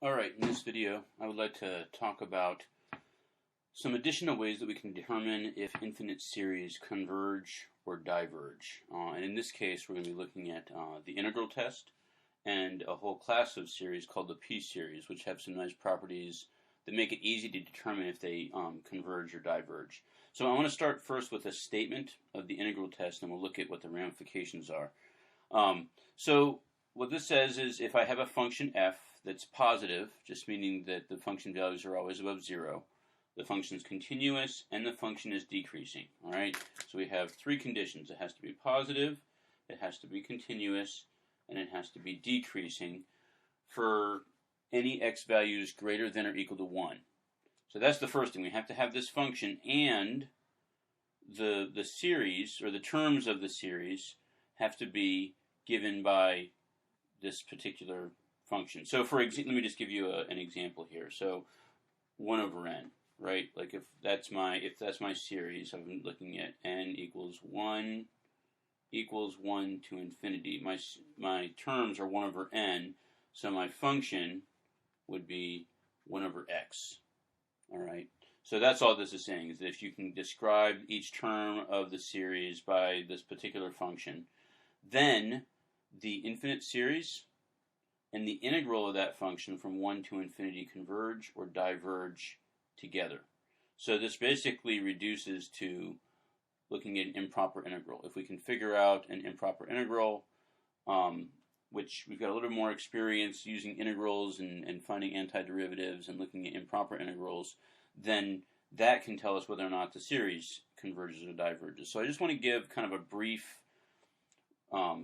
Alright, in this video I would like to talk about some additional ways that we can determine if infinite series converge or diverge. And in this case we're going to be looking at the integral test and a whole class of series called the P-series, which have some nice properties that make it easy to determine if they converge or diverge. So I want to start first with a statement of the integral test, and we'll look at what the ramifications are. So what this says is if I have a function f that's positive, just meaning that the function values are always above 0, the function is continuous, and the function is decreasing. All right. So we have three conditions. It has to be positive, it has to be continuous, and it has to be decreasing for any x values greater than or equal to 1. So that's the first thing. We have to have this function and the series, or the terms of the series, have to be given by this particular function. So for example, let me just give you an example here. So 1 over n, right? Like if that's my series, I'm looking at n equals 1 to infinity. My terms are 1 over n, so my function would be 1 over x. All right. So that's all this is saying, is that if you can describe each term of the series by this particular function, then the infinite series and the integral of that function from 1 to infinity converge or diverge together. So this basically reduces to looking at an improper integral. If we can figure out an improper integral, which we've got a little more experience using integrals and finding antiderivatives and looking at improper integrals, then that can tell us whether or not the series converges or diverges. So I just want to give kind of a brief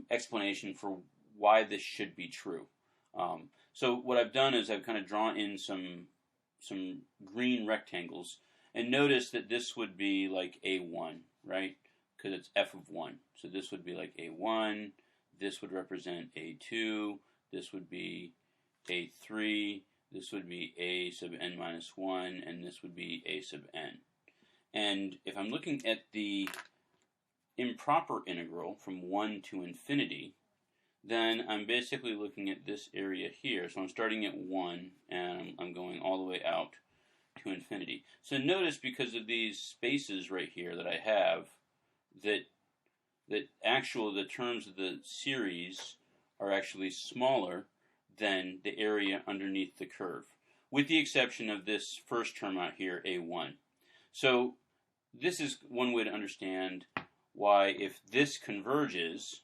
explanation for why this should be true. So what I've done is I've kind of drawn in some green rectangles, and notice that this would be like A1, right? Because it's f of 1. So this would be like A1, this would represent A2, this would be A3, this would be A sub n minus 1, and this would be A sub n. And if I'm looking at the improper integral from 1 to infinity, then I'm basically looking at this area here. So I'm starting at 1, and I'm going all the way out to infinity. So notice, because of these spaces right here that I have, that the terms of the series are actually smaller than the area underneath the curve, with the exception of this first term out here, A1. So this is one way to understand why, if this converges,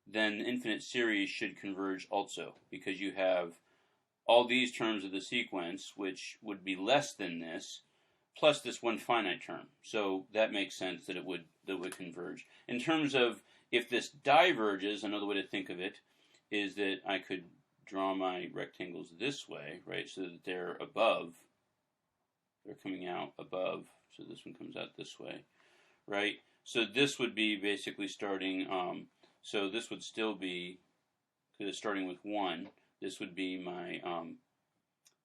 then the infinite series should converge also, because you have all these terms of the sequence, which would be less than this, plus this one finite term. So that makes sense that it would converge. In terms of if this diverges, another way to think of it is that I could draw my rectangles this way, right, so that they're above. They're coming out above, so this one comes out this way, right? So this would be basically starting, so this would still be, because it's starting with 1, this would be my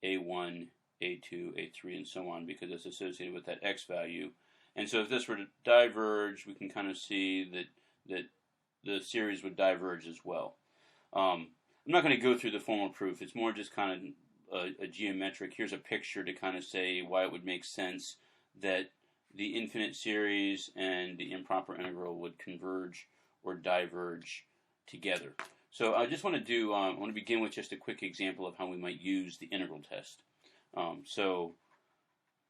A1, A2, A3, and so on, because it's associated with that x value. And so if this were to diverge, we can kind of see that the series would diverge as well. I'm not going to go through the formal proof. It's more just kind of a geometric. Here's a picture to kind of say why it would make sense that the infinite series and the improper integral would converge or diverge together. So I just want to begin with just a quick example of how we might use the integral test. So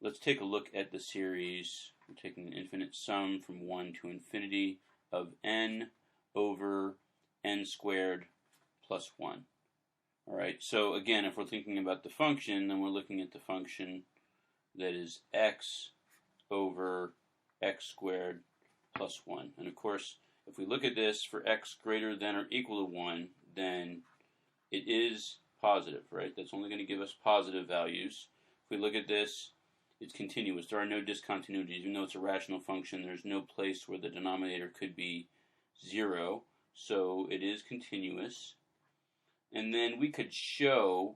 let's take a look at the series. We're taking an infinite sum from 1 to infinity of n over n squared plus 1. All right, so again, if we're thinking about the function, then we're looking at the function that is x over x squared plus 1. And of course, if we look at this for x greater than or equal to 1, then it is positive, right? That's only going to give us positive values. If we look at this, it's continuous. There are no discontinuities. Even though it's a rational function, there's no place where the denominator could be 0. So it is continuous. And then we could show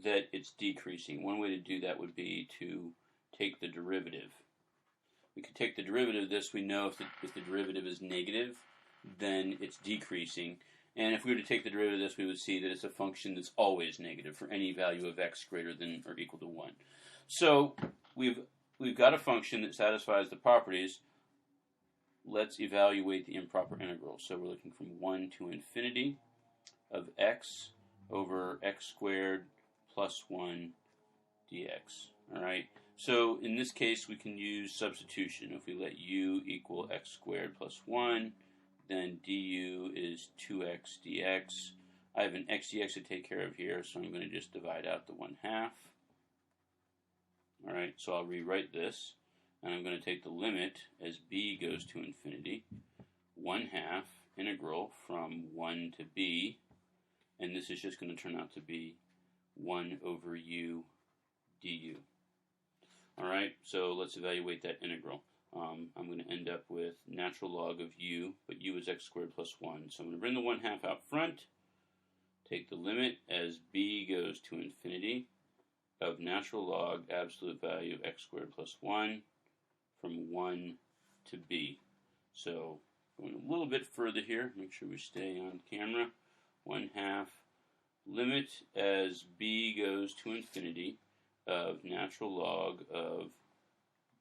that it's decreasing. One way to do that would be to take the derivative. We could take the derivative of this. We know if the derivative is negative, then it's decreasing. And if we were to take the derivative of this, we would see that it's a function that's always negative for any value of x greater than or equal to 1. So we've got a function that satisfies the properties. Let's evaluate the improper integral. So we're looking from 1 to infinity of x over x squared plus 1 dx. All right. So in this case, we can use substitution. If we let u equal x squared plus 1, then du is 2x dx. I have an x dx to take care of here, so I'm going to just divide out the 1/2. All right, so I'll rewrite this, and I'm going to take the limit as b goes to infinity, 1/2 integral from 1 to b, and this is just going to turn out to be 1 over u du. All right, so let's evaluate that integral. I'm going to end up with natural log of u, but u is x squared plus 1. So I'm going to bring the 1/2 out front, take the limit as b goes to infinity of natural log absolute value of x squared plus 1 from 1 to b. So going a little bit further here, make sure we stay on camera. 1/2 limit as b goes to infinity of natural log of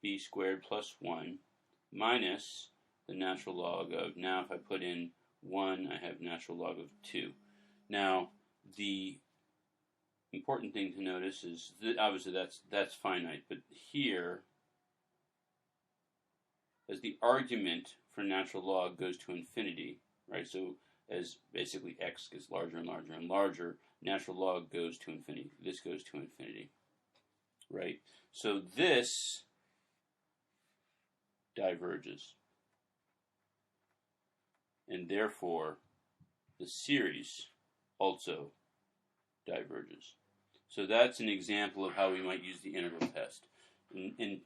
b squared plus 1 minus the natural log of, now if I put in 1, I have natural log of 2. Now, the important thing to notice is that obviously that's finite, but here, as the argument for natural log goes to infinity, right, so as basically x gets larger and larger and larger, natural log goes to infinity. This goes to infinity, right? So this diverges, and therefore the series also diverges. So that's an example of how we might use the integral test.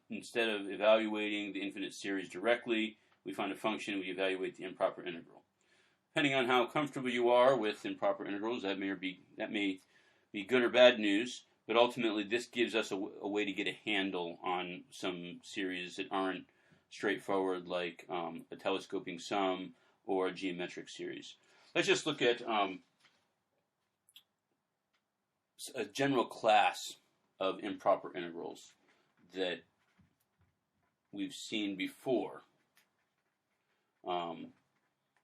Instead of evaluating the infinite series directly, we find a function, we evaluate the improper integral. Depending on how comfortable you are with improper integrals, that may be good or bad news, but ultimately this gives us a way to get a handle on some series that aren't straightforward, like a telescoping sum or a geometric series. Let's just look at a general class of improper integrals that we've seen before.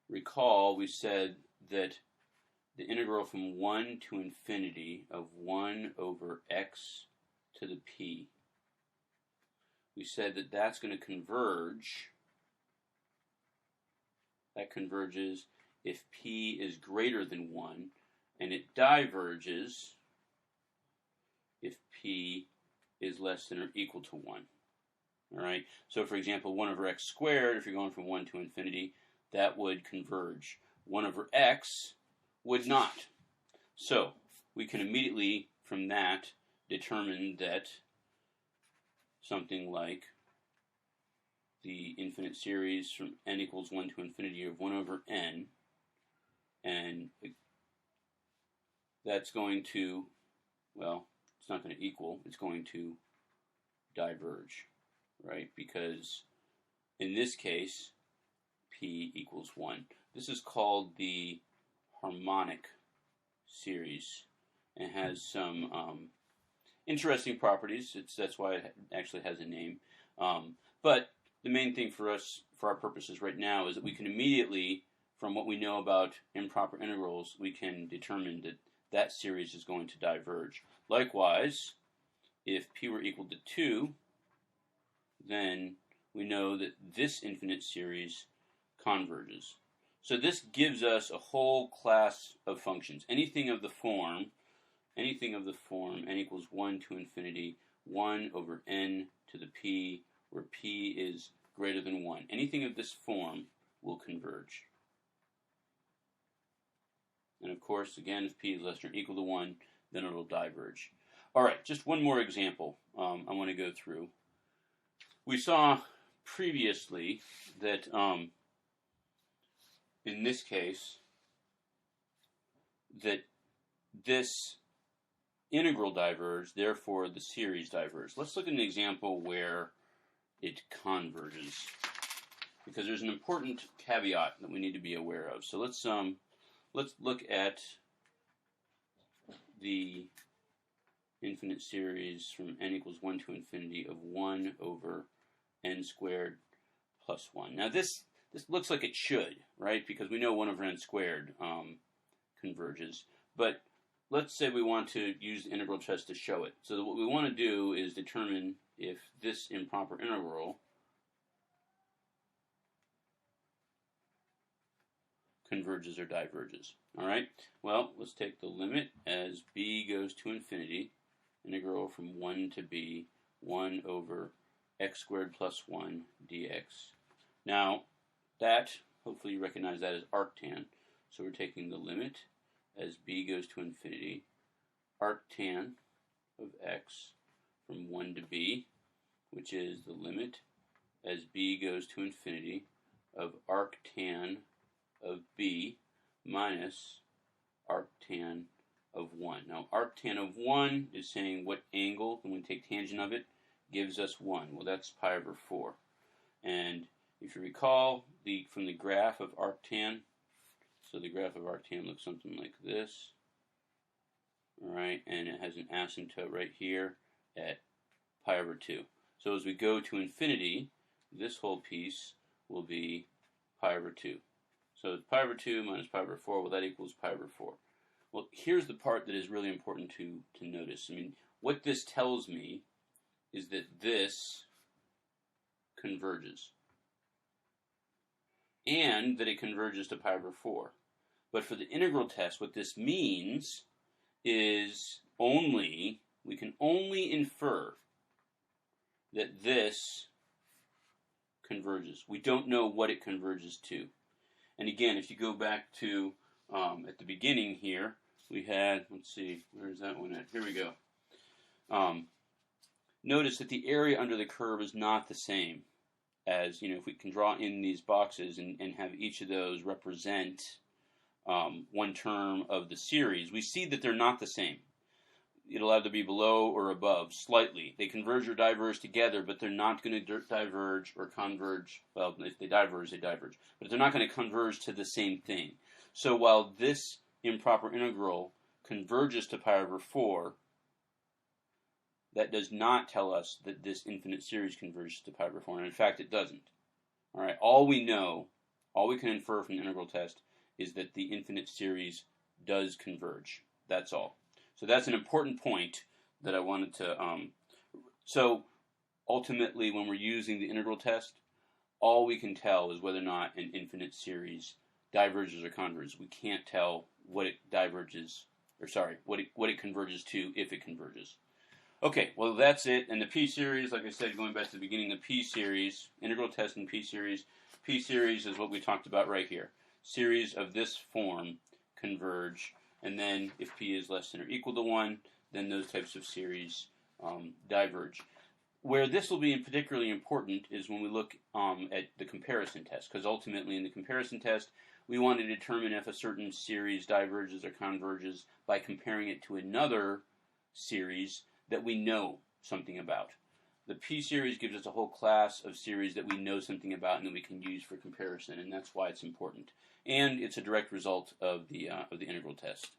Recall we said that the integral from 1 to infinity of 1 over x to the p, we said that that's going to converge. That converges if p is greater than 1, and it diverges if p is less than or equal to 1. All right. So, for example, 1 over x squared, if you're going from 1 to infinity, that would converge. 1 over x would not. So, we can immediately, from that, determine that something like the infinite series from n equals 1 to infinity of 1 over n, and that's going to, well, it's not going to equal, it's going to diverge, right? Because in this case, p equals 1. This is called the Harmonic Series, and has some interesting properties. That's why it actually has a name. But the main thing for us, for our purposes right now, is that we can immediately, from what we know about improper integrals, we can determine that that series is going to diverge. Likewise, if p were equal to 2, then we know that this infinite series converges. So this gives us a whole class of functions. Anything of the form n equals 1 to infinity, 1 over n to the p, where p is greater than 1. Anything of this form will converge. And of course, again, if p is less than or equal to 1, then it will diverge. All right, just one more example I want to go through. We saw previously that in this case, that this integral diverged, therefore the series diverged. Let's look at an example where it converges, because there's an important caveat that we need to be aware of. So let's let's look at the infinite series from n equals 1 to infinity of 1 over n squared plus 1. Now this looks like it should, right? Because we know 1 over n squared converges. But let's say we want to use the integral test to show it. So what we want to do is determine if this improper integral converges or diverges. All right? Well, let's take the limit as b goes to infinity, integral from 1 to b, 1 over x squared plus 1 dx. Now, that, hopefully you recognize that as arctan. So we're taking the limit as b goes to infinity, arctan of x from 1 to b, which is the limit as b goes to infinity of arctan of b minus arctan of 1. Now, arctan of 1 is saying what angle, when we take tangent of it, gives us 1. Well, that's pi over 4. And if you recall from the graph of arctan, so the graph of arctan looks something like this. All right, and it has an asymptote right here at pi over 2. So as we go to infinity, this whole piece will be pi over 2. So it's pi over 2 minus pi over 4, well, that equals pi over 4. Well, here's the part that is really important to notice. I mean, what this tells me is that this converges, and that it converges to pi over 4. But for the integral test, what this means is we can only infer that this converges. We don't know what it converges to. And again, if you go back to at the beginning here, we had, let's see, where's that one at? Here we go. Notice that the area under the curve is not the same as, if we can draw in these boxes and have each of those represent one term of the series, we see that they're not the same. It'll either be below or above, slightly. They converge or diverge together, but they're not going to diverge or converge. Well, if they diverge, they diverge. But they're not going to converge to the same thing. So while this improper integral converges to pi over 4, that does not tell us that this infinite series converges to pi over 4. And in fact, it doesn't. All right. All we can infer from the integral test is that the infinite series does converge. That's all. So that's an important point that I wanted to. So ultimately, when we're using the integral test, all we can tell is whether or not an infinite series diverges or converges. We can't tell what it diverges, or sorry, what it converges to if it converges. Okay, well that's it. And the p-series, like I said, going back to the beginning, the p-series, integral test and p-series. P-series is what we talked about right here. Series of this form converge, and then if p is less than or equal to 1, then those types of series diverge. Where this will be particularly important is when we look at the comparison test, because ultimately in the comparison test, we want to determine if a certain series diverges or converges by comparing it to another series that we know something about. The p-series gives us a whole class of series that we know something about and that we can use for comparison, and that's why it's important. And it's a direct result of the integral test.